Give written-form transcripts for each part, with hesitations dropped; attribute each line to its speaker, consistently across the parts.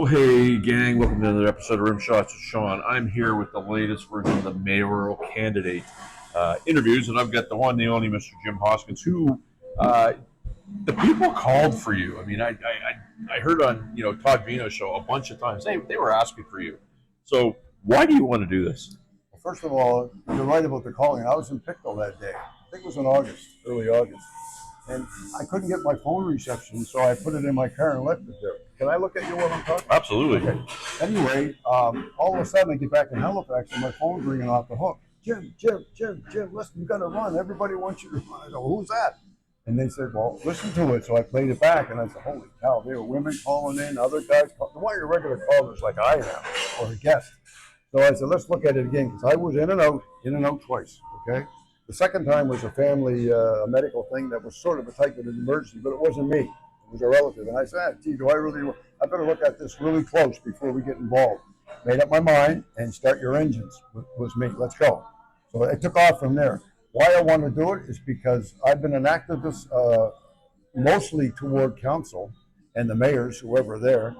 Speaker 1: Well, hey, gang, welcome to another episode of Rimshots with Sean. I'm here with the latest version of the mayoral candidate interviews, and I've got the one, the only Mr. Jim Hoskins, who the people called for you. I mean, I heard on Todd Vino's show a bunch of times they were asking for you. So why do you want to do this?
Speaker 2: Well, first of all, you're right about the calling. I was in Pickle that day. I think it was in August, early August. And I couldn't get my phone reception, so I put it in my car and left it there. Can I look at you while I'm talking?
Speaker 1: Absolutely.
Speaker 2: Okay. Anyway, all of a sudden I get back in Halifax and my phone's ringing off the hook. Jim, listen, you got to run. Everybody wants you to run. I go, who's that? And they said, well, listen to it. So I played it back, and I said, holy cow, there were women calling in, other guys calling. Why are regular callers like I am, or a guest? So I said, let's look at it again, because I was in and out twice, okay? The second time was a family medical thing that was sort of a type of an emergency, but it wasn't me. It was a relative. And I said, gee, I better look at this really close before we get involved. Made up my mind, and start your engines was me. Let's go. So it took off from there. Why I want to do it is because I've been an activist mostly toward council and the mayors, whoever there.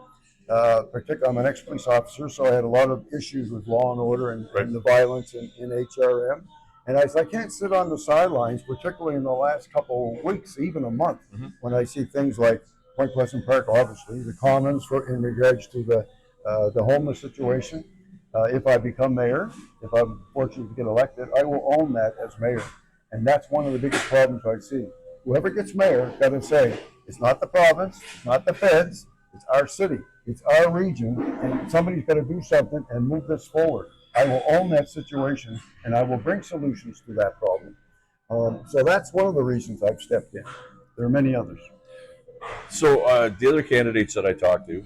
Speaker 2: Particularly, I'm an ex-police officer, so I had a lot of issues with law and order and the violence in HRM. And I said, I can't sit on the sidelines, particularly in the last couple of weeks, even a month, when I see things like Point Pleasant Park, obviously, the Commons in regards to the homeless situation. If I become mayor, if I'm fortunate to get elected, I will own that as mayor. And that's one of the biggest problems I see. Whoever gets mayor got to say, it's not the province, it's not the feds, it's our city, it's our region, and somebody's got to do something and move this forward. I will own that situation, and I will bring solutions to that problem. So that's one of the reasons I've stepped in. There are many others.
Speaker 1: So the other candidates that I talked to,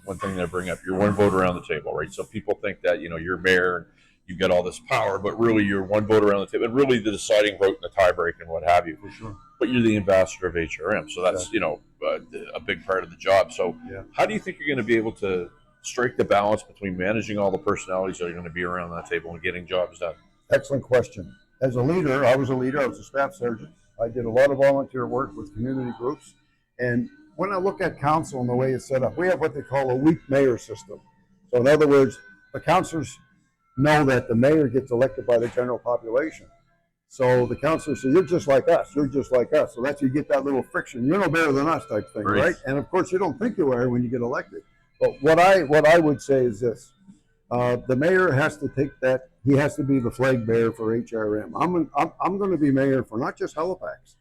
Speaker 1: one thing that I bring up, you're one vote around the table, right? So people think that, you're mayor and you've got all this power, but really you're one vote around the table, and really the deciding vote and the tiebreak and what have you.
Speaker 2: For sure.
Speaker 1: But you're the ambassador of HRM, so that's, a big part of the job. So how do you think you're going to be able to strike the balance between managing all the personalities that are going to be around that table and getting jobs done?
Speaker 2: Excellent question. As a leader, I was a staff sergeant. I did a lot of volunteer work with community groups. And when I look at council and the way it's set up, we have what they call a weak mayor system. So in other words, the councilors know that the mayor gets elected by the general population. So the councilors say, you're just like us, you're just like us. So that's, you get that little friction. You're no better than us type thing, right? And of course, you don't think you are when you get elected. But what I would say is this. The mayor has to take that, he has to be the flag bearer for HRM. I'm going to be mayor for not just Halifax.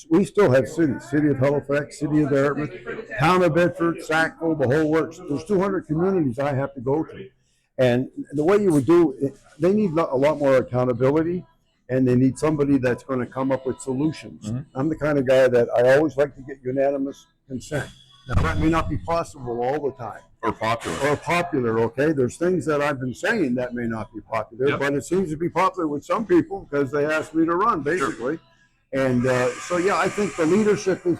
Speaker 2: We still have cities, City of Halifax, City of Dartmouth, Town of Bedford, Sackville, the whole works. There's 200 communities I have to go to. And the way you would do it, they need a lot more accountability, and they need somebody that's going to come up with solutions. I'm the kind of guy that I always like to get unanimous consent. Now, that may not be possible all the time.
Speaker 1: Or popular,
Speaker 2: okay? There's things that I've been saying that may not be popular, but it seems to be popular with some people because they asked me to run, basically. Sure. And I think the leadership is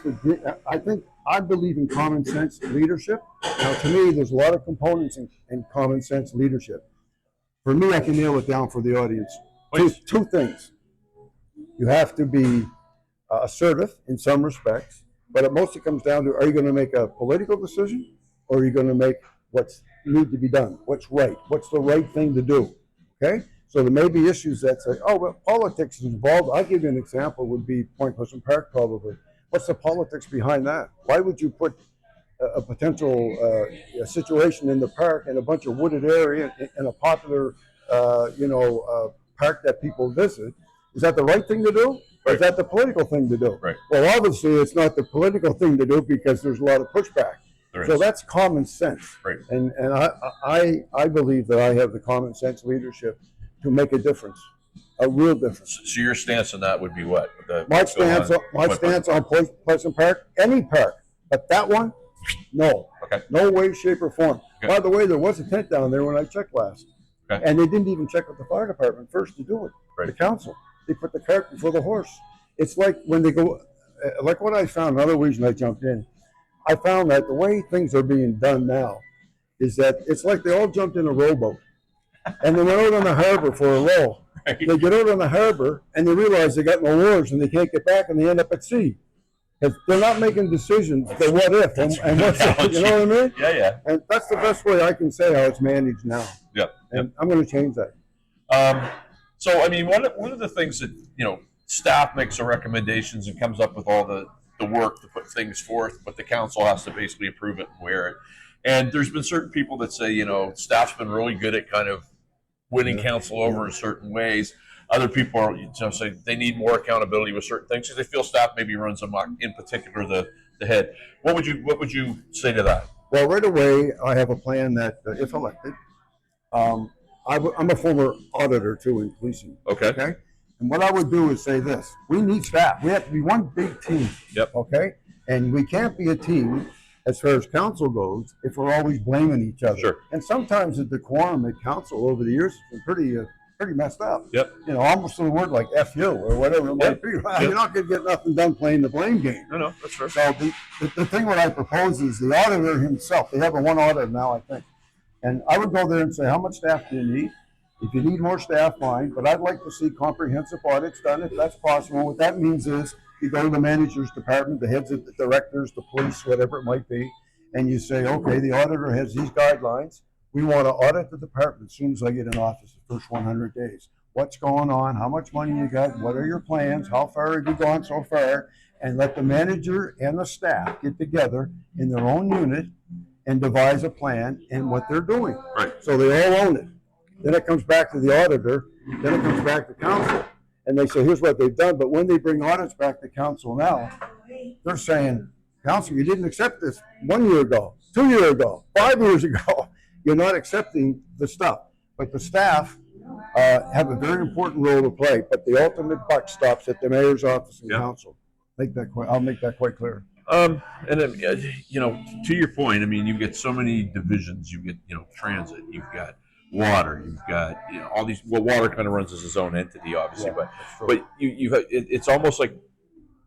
Speaker 2: I believe in common sense leadership. Now, to me, there's a lot of components in common sense leadership. For me, I can nail it down for the audience. Two things. You have to be assertive in some respects, but it mostly comes down to, are you going to make a political decision, or are you going to make what's need to be done? What's right? What's the right thing to do? Okay? So there may be issues that say, oh, well, politics is involved. I'll give you an example, would be Point Pleasant Park probably. What's the politics behind that? Why would you put a potential situation in the park in a bunch of wooded area in a popular, park that people visit? Is that the right thing to do? Or is that the political thing to do?
Speaker 1: Right.
Speaker 2: Well, obviously it's not the political thing to do because there's a lot of pushback. So that's common sense.
Speaker 1: Right.
Speaker 2: And I believe that I have the common sense leadership to make a difference, a real difference.
Speaker 1: So your stance on that would be what?
Speaker 2: My stance on Point Pleasant Park, any park, but that one, no.
Speaker 1: Okay.
Speaker 2: No way, shape, or form.
Speaker 1: Okay.
Speaker 2: By the way, there was a tent down there when I checked last.
Speaker 1: Okay.
Speaker 2: And they didn't even check with the fire department first to do it.
Speaker 1: Right.
Speaker 2: The council. They put the cart before the horse. It's like when they go, like what I found, another reason I jumped in, I found that the way things are being done now is that it's like they all jumped in a rowboat and they went out on the harbor for a row. Right. They get out on the harbor and they realize they got no oars and they can't get back and they end up at sea. Because they're not making decisions. The what if and what's you know what I mean?
Speaker 1: Yeah.
Speaker 2: And that's the best way I can say how it's managed now.
Speaker 1: Yep.
Speaker 2: And I'm going to change that.
Speaker 1: So, I mean, one of the things that, staff makes the recommendations and comes up with all the work to put things forth, but the council has to basically approve it and wear it. And there's been certain people that say, staff's been really good at kind of winning council over in certain ways. Other people are, say they need more accountability with certain things because they feel staff maybe runs amok, in particular the head. What would you say to that?
Speaker 2: Well, right away, I have a plan that if elected, I'm a former auditor too in policing.
Speaker 1: Okay.
Speaker 2: And what I would do is say this: we need staff. We have to be one big team.
Speaker 1: Yep.
Speaker 2: Okay. And we can't be a team as far as council goes if we're always blaming each other.
Speaker 1: Sure.
Speaker 2: And sometimes the decorum at council over the years has been pretty messed up.
Speaker 1: Yep.
Speaker 2: Almost to the word like F you or whatever it might be. You're not going to get nothing done playing the blame game.
Speaker 1: No, that's fair.
Speaker 2: So the thing what I propose is the auditor himself. They have a one auditor now, I think. And I would go there and say, how much staff do you need? If you need more staff, fine. But I'd like to see comprehensive audits done if that's possible. What that means is you go to the manager's department, the heads of the directors, the police, whatever it might be, and you say, okay, the auditor has these guidelines. We want to audit the department as soon as I get in office, the first 100 days. What's going on? How much money you got? What are your plans? How far have you gone so far? And let the manager and the staff get together in their own unit and devise a plan and what they're doing.
Speaker 1: Right.
Speaker 2: So they all own it. Then it comes back to the auditor. Then it comes back to council. And they say, here's what they've done. But when they bring audits back to council now, they're saying, council, you didn't accept this 1 year ago, 2 years ago, 5 years ago. You're not accepting the stuff. But the staff have a very important role to play. But the ultimate buck stops at the mayor's office and council. I'll make that quite clear.
Speaker 1: And to your point, I mean, you get so many divisions. You get, transit. You've got water. You've got, all these. Well, water kind of runs as its own entity, obviously, but it's almost like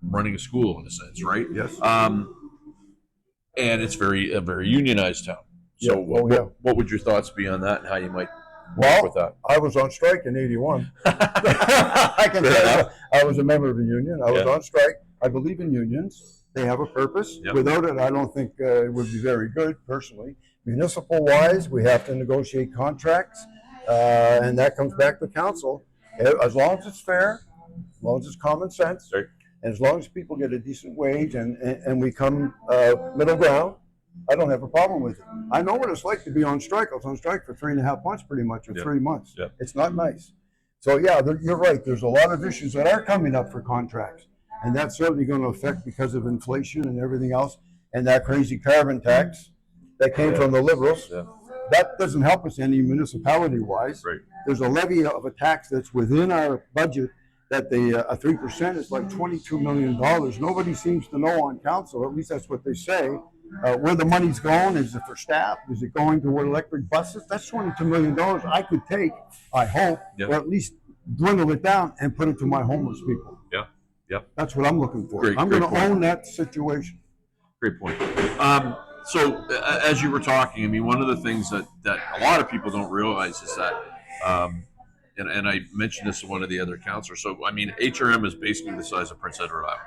Speaker 1: running a school in a sense, right?
Speaker 2: Yes.
Speaker 1: And it's a very unionized town. So, what would your thoughts be on that, and how you might work with that?
Speaker 2: I was on strike in '81. I can tell you, I was a member of a union. I was on strike. I believe in unions. They have a purpose. Yep. Without it, I don't think it would be very good, personally. Municipal-wise, we have to negotiate contracts, and that comes back to council. As long as it's fair, as long as it's common sense, and as long as people get a decent wage and we come middle ground, I don't have a problem with it. I know what it's like to be on strike. I was on strike for 3.5 months, pretty much, or 3 months.
Speaker 1: Yep.
Speaker 2: It's not nice. So, you're right. There's a lot of issues that are coming up for contracts. And that's certainly going to affect because of inflation and everything else. And that crazy carbon tax that came from the Liberals. Yeah. That doesn't help us any municipality-wise.
Speaker 1: Right.
Speaker 2: There's a levy of a tax that's within our budget that a 3% is like $22 million. Nobody seems to know on council, at least that's what they say, where the money's going. Is it for staff? Is it going toward electric buses? That's $22 million I could take, I hope, or at least dwindle it down and put it to my homeless people.
Speaker 1: Yeah. Yep.
Speaker 2: That's what I'm looking for. I'm going to own that situation.
Speaker 1: Great point. So as you were talking, I mean, one of the things that a lot of people don't realize is that, and I mentioned this to one of the other councilors. So, I mean, HRM is basically the size of Prince Edward Island.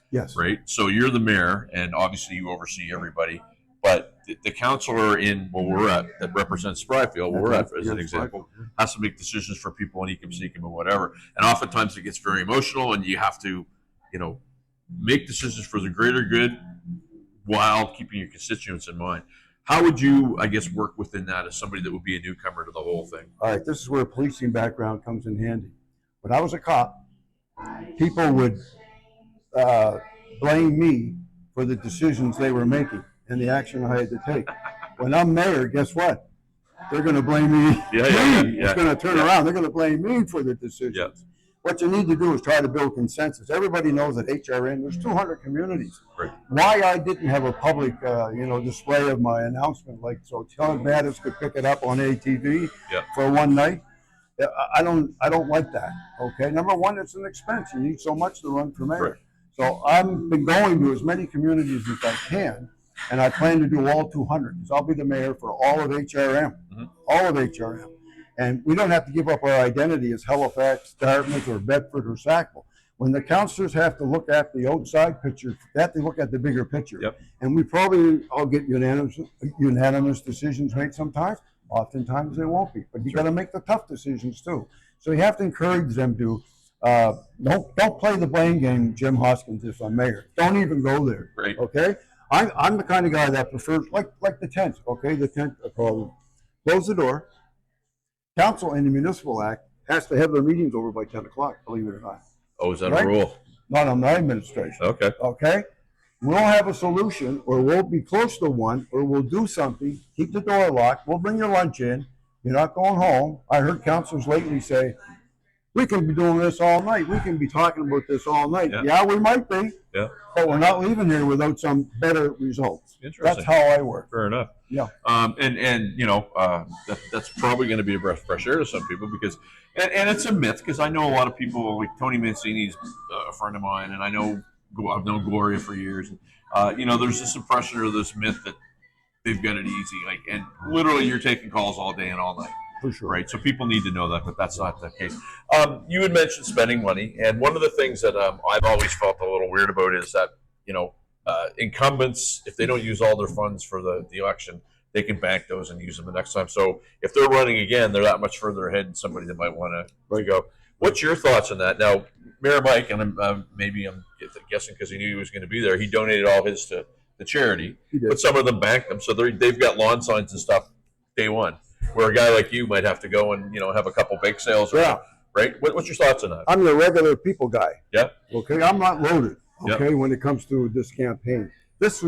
Speaker 2: Yes.
Speaker 1: Right? So you're the mayor, and obviously you oversee everybody. But the councilor in where we're at, that represents Spryfield, where we're at, as an example, has to make decisions for people in Ecom, Seacom, and whatever. And oftentimes it gets very emotional, and you have to, make decisions for the greater good while keeping your constituents in mind. How would you, I guess, work within that as somebody that would be a newcomer to the whole thing?
Speaker 2: All right, this is where a policing background comes in handy. When I was a cop, people would blame me for the decisions they were making and the action I had to take. When I'm mayor, guess what? They're going to blame me. It's going to turn around. They're going to blame me for the decisions.
Speaker 1: Yeah.
Speaker 2: What you need to do is try to build consensus. Everybody knows that HRM, there's 200 communities.
Speaker 1: Right.
Speaker 2: Why I didn't have a public, display of my announcement, like so John Mattis could pick it up on ATV for one night. I don't like that. Okay. Number one, it's an expense. You need so much to run for mayor.
Speaker 1: Right.
Speaker 2: So I've been going to as many communities as I can, and I plan to do all 200. So I'll be the mayor for all of HRM, all of HRM. And we don't have to give up our identity as Halifax, Dartmouth, or Bedford, or Sackville. When the counselors have to look at the outside picture, they have to look at the bigger picture.
Speaker 1: Yep.
Speaker 2: And we probably all get unanimous decisions made sometimes. Oftentimes they won't be. But you got to make the tough decisions too. So you have to encourage them to don't play the blame game, Jim Hoskins, if I'm mayor. Don't even go there.
Speaker 1: Right.
Speaker 2: Okay? I'm the kind of guy that prefers, like the tent, okay? The tent problem. Close the door. Council in the Municipal Act has to have their meetings over by 10 o'clock, believe it or not.
Speaker 1: Oh, is that
Speaker 2: Right?
Speaker 1: a rule?
Speaker 2: Not on my administration.
Speaker 1: Okay.
Speaker 2: Okay? We'll have a solution, or we'll be close to one, or we'll do something. Keep the door locked. We'll bring your lunch in. You're not going home. I heard councilors lately say, we can be doing this all night. We can be talking about this all night. Yeah, we might be.
Speaker 1: Yeah.
Speaker 2: But we're not leaving here without some better results.
Speaker 1: Interesting.
Speaker 2: That's how I work.
Speaker 1: Fair enough.
Speaker 2: Yeah.
Speaker 1: And you know, that's probably going to be a breath of fresh air to some people because, and it's a myth because I know a lot of people like Tony Mancini's a friend of mine, and I've known Gloria for years. And, you know, there's this impression or this myth that they've got it easy, like, and literally you're taking calls all day and all night.
Speaker 2: For sure.
Speaker 1: Right. So people need to know that, but that's not the case. You had mentioned spending money, and one of the things that I've always felt a little weird about is that, you know, incumbents, if they don't use all their funds for the election, they can bank those and use them the next time. So if they're running again, they're that much further ahead than somebody that might want to go. What's your thoughts on that? Now, Mayor Mike, and maybe I'm guessing because he knew he was going to be there, he donated all his to the charity, but some of them banked them. So they've got lawn signs and stuff day one, where a guy like you might have to go and, you know, have a couple bake sales.
Speaker 2: Yeah.
Speaker 1: Right? What's your thoughts on that?
Speaker 2: I'm the regular people guy.
Speaker 1: Yeah.
Speaker 2: Okay. I'm not loaded. Okay.
Speaker 1: Yep.
Speaker 2: When it comes to this campaign, this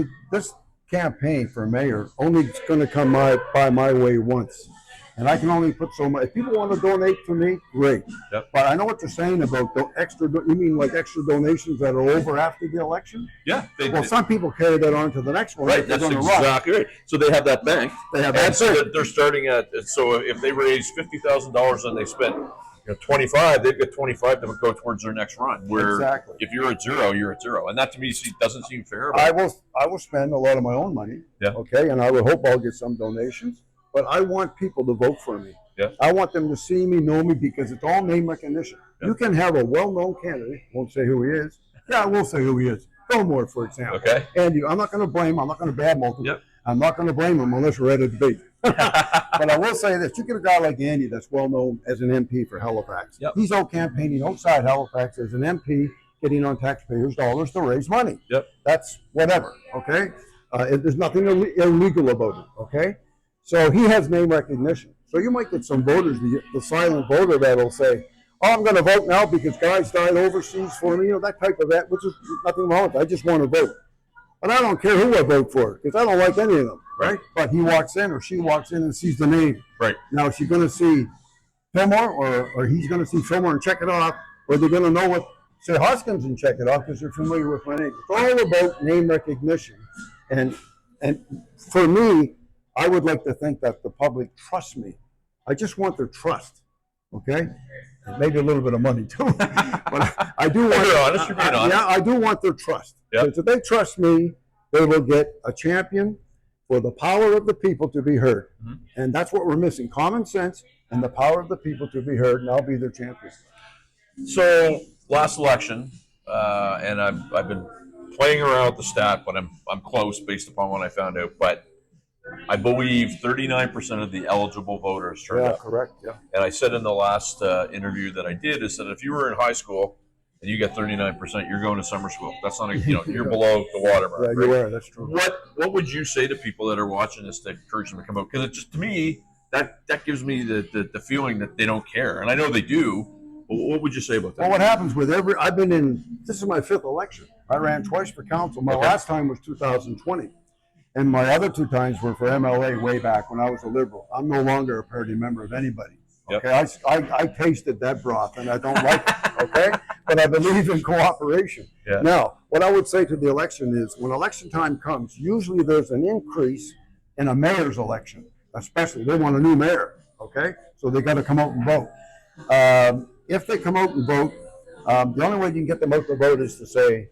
Speaker 2: campaign for mayor only going to come by my way once, and I can only put so much. If people want to donate to me, great.
Speaker 1: Yep.
Speaker 2: But I know what you're saying about the extra. You mean like extra donations that are over after the election?
Speaker 1: Yeah.
Speaker 2: Some people carry that on to the next one.
Speaker 1: Right. That's exactly right. So they have that bank.
Speaker 2: They have that.
Speaker 1: So they're starting at. So if they raise $50,000 and they spend, you know, 25, they've got 25 to go towards their next run. Where
Speaker 2: Exactly.
Speaker 1: if you're at zero, you're at zero, and that to me doesn't seem fair.
Speaker 2: I will spend a lot of my own money.
Speaker 1: Yeah.
Speaker 2: Okay, and I would hope I'll get some donations. But I want people to vote for me.
Speaker 1: Yeah.
Speaker 2: I want them to see me, know me, because it's all name recognition. Yeah. You can have a well-known candidate. Won't say who he is. Yeah, I will say who he is. Fillmore, for example.
Speaker 1: Okay.
Speaker 2: And I'm not going to blame. I'm not going to badmouth him.
Speaker 1: Yep.
Speaker 2: I'm not going to blame him unless we're at a debate. But I will say this: you get a guy like Andy that's well known as an MP for Halifax.
Speaker 1: Yep.
Speaker 2: He's out campaigning outside Halifax as an MP, getting on taxpayers' dollars to raise money.
Speaker 1: Yep.
Speaker 2: That's whatever. Okay. There's nothing illegal about it. Okay. So he has name recognition. So you might get some voters, the silent voter, that'll say, "Oh, I'm going to vote now because guys died overseas for me." You know, that type of that, which is nothing wrong with it. I just want to vote. But I don't care who I vote for because I don't like any of them, right? But he walks in or she walks in and sees the name.
Speaker 1: Right.
Speaker 2: Now, is she going to see Fillmore or he's going to see Fillmore and check it off, or they're going to know what, say, Hoskins and check it off because they're familiar with my name. It's all about name recognition. And for me, I would like to think that the public trusts me. I just want their trust, okay? And maybe a little bit of money too. But I do want.
Speaker 1: You're honest. You're being honest.
Speaker 2: Yeah, I do want their trust.
Speaker 1: Yep.
Speaker 2: Because if they trust me, they will get a champion for the power of the people to be heard. Mm-hmm. And that's what we're missing: common sense and the power of the people to be heard. And I'll be their champion.
Speaker 1: So last election, and I've been playing around with the stat, but I'm close based upon what I found out. But I believe 39% of the eligible voters turned out.
Speaker 2: Yeah, correct. Yeah.
Speaker 1: And I said in the last interview that I did is that if you were in high school and you get 39%, you're going to summer school. That's not you're below the watermark.
Speaker 2: Yeah, you
Speaker 1: right?
Speaker 2: are. That's true.
Speaker 1: What would you say to people that are watching this to encourage them to come out? Because it just, to me, that gives me the feeling that they don't care, and I know they do. But what would you say about that?
Speaker 2: Well, what happens with I've been in. This is my 5th election. I ran twice for council. My last time was 2020. And my other 2 times were for MLA way back when I was a Liberal. I'm no longer a party member of anybody. Okay, yep. I tasted that broth and I don't like it. Okay, but I believe in cooperation.
Speaker 1: Yeah.
Speaker 2: Now, what I would say to the election is, when election time comes, usually there's an increase in a mayor's election. Especially, they want a new mayor. Okay, so they got to come out and vote. If they come out and vote, the only way you can get them out to vote is to say,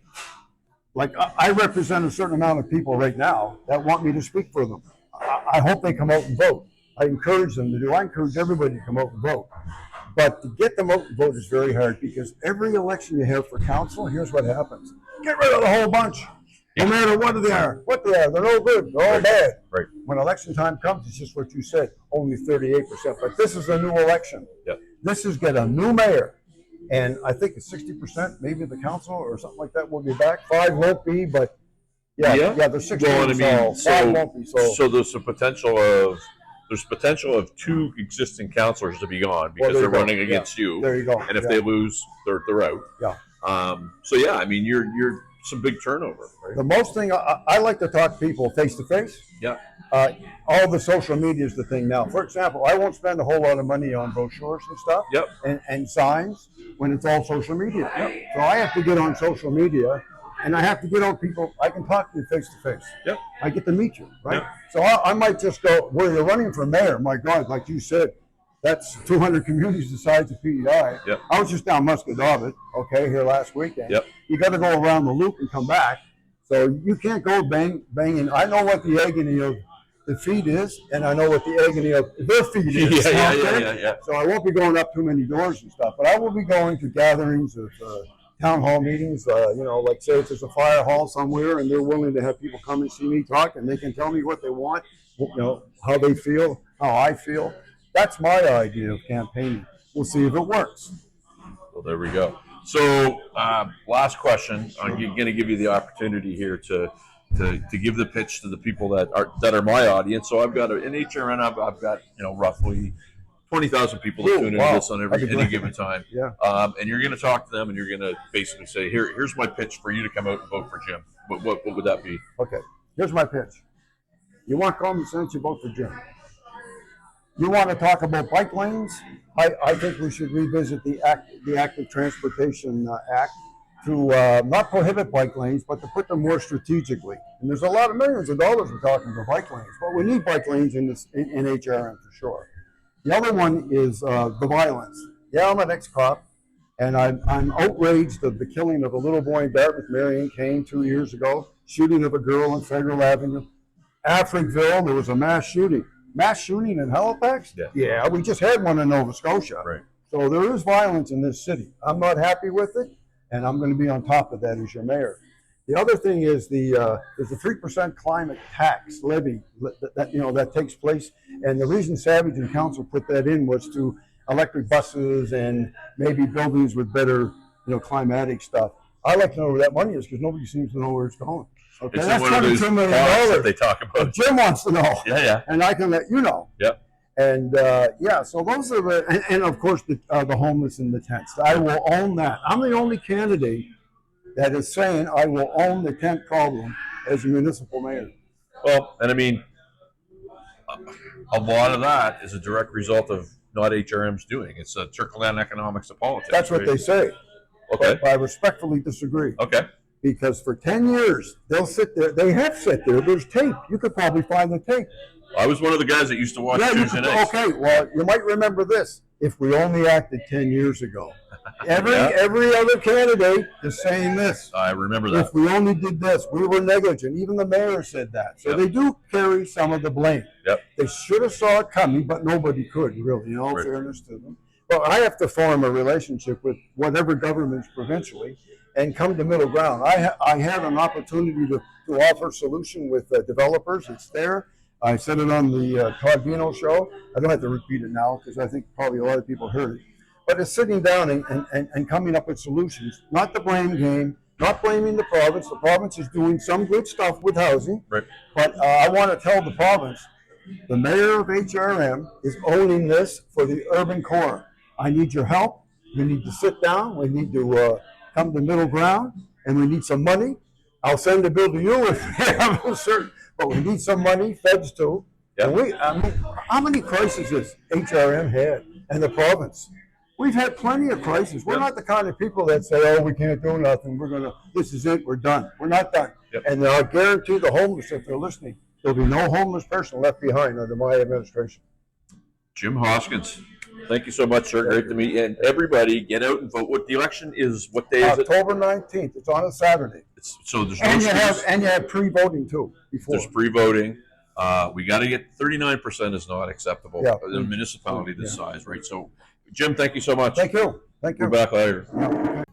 Speaker 2: like, I represent a certain amount of people right now that want me to speak for them. I hope they come out and vote. I encourage them to do. I encourage everybody to come out and vote. But to get them out and vote is very hard because every election you have for council, here's what happens. Get rid of the whole bunch. No matter what they are. They're no good. They're all bad.
Speaker 1: Right.
Speaker 2: When election time comes, it's just what you said, only 38%. But this is a new election.
Speaker 1: Yep.
Speaker 2: This is get a new mayor. And I think it's 60%, maybe the council or something like that will be back. 5 won't be, but yeah, there's 60%.
Speaker 1: Well, I mean,
Speaker 2: 5 won't be.
Speaker 1: So there's a potential of 2 existing councillors to be gone because they're running against you.
Speaker 2: There you go.
Speaker 1: And if they lose, they're out.
Speaker 2: Yeah.
Speaker 1: So yeah, I mean, you're some big turnover. Right?
Speaker 2: The most thing I like to talk to people face to face.
Speaker 1: Yeah.
Speaker 2: All the social media is the thing now. For example, I won't spend a whole lot of money on brochures and stuff.
Speaker 1: Yep.
Speaker 2: And signs when it's all social media.
Speaker 1: Yep.
Speaker 2: So I have to get on social media, and I have to get on people. I can talk to you face to face.
Speaker 1: Yep.
Speaker 2: I get to meet you, right?
Speaker 1: Yep.
Speaker 2: So I might just go, well, you're running for mayor. My God, like you said, that's 200 communities the size of PEI.
Speaker 1: Yep.
Speaker 2: I was just down Muscatavit, here last weekend.
Speaker 1: Yep.
Speaker 2: You got to go around the loop and come back. So you can't go banging. I know what the agony of defeat is, and I know what the agony of defeat is.
Speaker 1: Yeah.
Speaker 2: So I won't be going up too many doors and stuff, but I will be going to gatherings of town hall meetings. Like say if there's a fire hall somewhere, and they're willing to have people come and see me talk, and they can tell me what they want, how they feel, how I feel. That's my idea of campaigning. We'll see if it works.
Speaker 1: Well, there we go. So, last question. I'm going to give you the opportunity here to give the pitch to the people that are my audience. So I've got in HRN, I've got roughly 20,000 people that tune into this on any given time.
Speaker 2: Yeah.
Speaker 1: And you're going to talk to them, and you're going to basically say, here's my pitch for you to come out and vote for Jim. What would that be?
Speaker 2: Okay. Here's my pitch. You want common sense, you vote for Jim. You want to talk about bike lanes? I think we should revisit the Active Transportation Act to not prohibit bike lanes, but to put them more strategically. And there's a lot of millions of dollars we're talking about bike lanes, but we need bike lanes in HRM for sure. The other one is the violence. Yeah, I'm an ex-cop, and I'm outraged of the killing of a little boy in Dartmouth, Marion Kane, 2 years ago, shooting of a girl on Federal Avenue. Africville, there was a mass shooting. Mass shooting in Halifax? Yeah, we just had one in Nova Scotia.
Speaker 1: Right.
Speaker 2: So there is violence in this city. I'm not happy with it, and I'm going to be on top of that as your mayor. The other thing is there's a 3% climate tax levy that takes place, and the reason Savage and Council put that in was to electric buses and maybe buildings with better climatic stuff. I like to know where that money is because nobody seems to know where it's going. Okay,
Speaker 1: it's
Speaker 2: that's
Speaker 1: one of those
Speaker 2: $22 million
Speaker 1: that they talk about.
Speaker 2: Jim wants to know.
Speaker 1: Yeah.
Speaker 2: And I can let you know.
Speaker 1: Yep.
Speaker 2: And so those are and of course the homeless in the tents. I will own that. I'm the only candidate that is saying I will own the tent problem as a municipal mayor.
Speaker 1: Well, and I mean, a lot of that is a direct result of not HRM's doing. It's a trickle-down economics of politics.
Speaker 2: That's what they say.
Speaker 1: Okay.
Speaker 2: But I respectfully disagree.
Speaker 1: Okay.
Speaker 2: Because for 10 years, they'll sit there. They have sit there. There's tape. You could probably find the tape.
Speaker 1: I was one of the guys that used to watch Tuesday nights.
Speaker 2: Okay, well, you might remember this. If we only acted 10 years ago. Every other candidate is saying this.
Speaker 1: I remember that.
Speaker 2: If we only did this, we were negligent. Even the mayor said that. So they do carry some of the blame.
Speaker 1: Yep.
Speaker 2: They should have saw it coming, but nobody could, really, in all fairness to them. Well, I have to form a relationship with whatever governments provincially and come to middle ground. I had an opportunity to offer a solution with developers. It's there. I said it on the Todd Vino show. I don't have to repeat it now because I think probably a lot of people heard it. But it's sitting down and coming up with solutions, not the blame game, not blaming the province. The province is doing some good stuff with housing.
Speaker 1: Right.
Speaker 2: But I want to tell the province, the mayor of HRM is owning this for the urban core. I need your help. We need to sit down. We need to come to middle ground, and we need some money. I'll send a bill to you if I'm certain, but we need some money, feds too.
Speaker 1: Yep.
Speaker 2: And how many crises has HRM had and the province? We've had plenty of crises. We're not the kind of people that say, oh, we can't do nothing. This is it, we're done. We're not done.
Speaker 1: Yep.
Speaker 2: And I'll guarantee the homeless, if they're listening, there'll be no homeless person left behind under my administration.
Speaker 1: Jim Hoskins, thank you so much, sir. Great to meet you. And everybody, get out and vote. What the election is? What day is it?
Speaker 2: October 19th. It's on a Saturday.
Speaker 1: So there's
Speaker 2: and you have pre-voting too. Before
Speaker 1: there's pre-voting. We got to get 39% is not acceptable in a municipality this size, right? So Jim, thank you so much.
Speaker 2: Thank you. Thank you.
Speaker 1: We're back later.
Speaker 2: Yeah, okay.